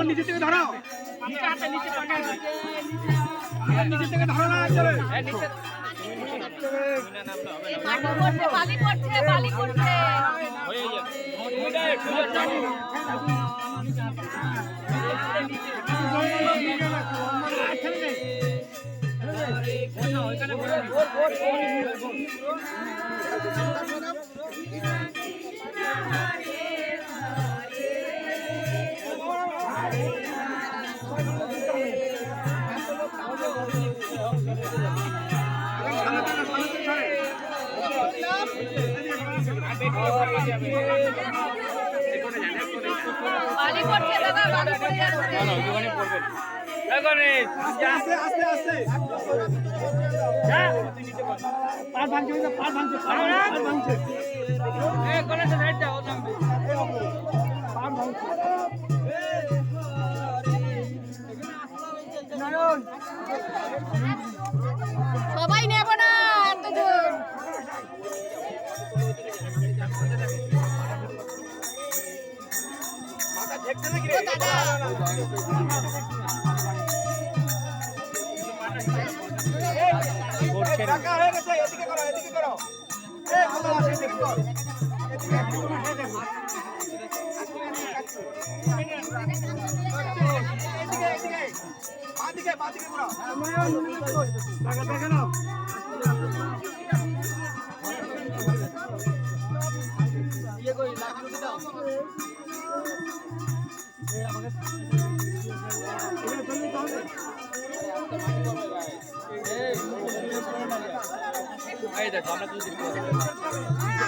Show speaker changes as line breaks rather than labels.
নিচে থেকে ধরো নিচে আছে নিচে পাকা নিচে থেকে ধরো না চলে নিচে
বালি পড়ছে বালি পড়ছে
হয়ে যাবে
বালি পড়ছে দাদা বালি পড়ে যাচ্ছে
ওখানে পড়বে এখানে আস্তে আস্তে আস্তে পার ভাঙছে পার ভাঙছে পার ভাঙছে এই কোনে সাইড দাও নামবে পার ভাঙছে নয়ন
সবাই নেব না এত দূর
মাথা ঠেকছে নাকি রে
দাদা
টাকা হয়ে গেছে এদিকে করো এই কত আছে দেখি কর এদিকে একটু উঠে দেখো এদিকে বাদিকে করো টাকা দেখে নাও ইয়ে কই লাঠি দাও এই আমাকে এই দেখ আমরা তো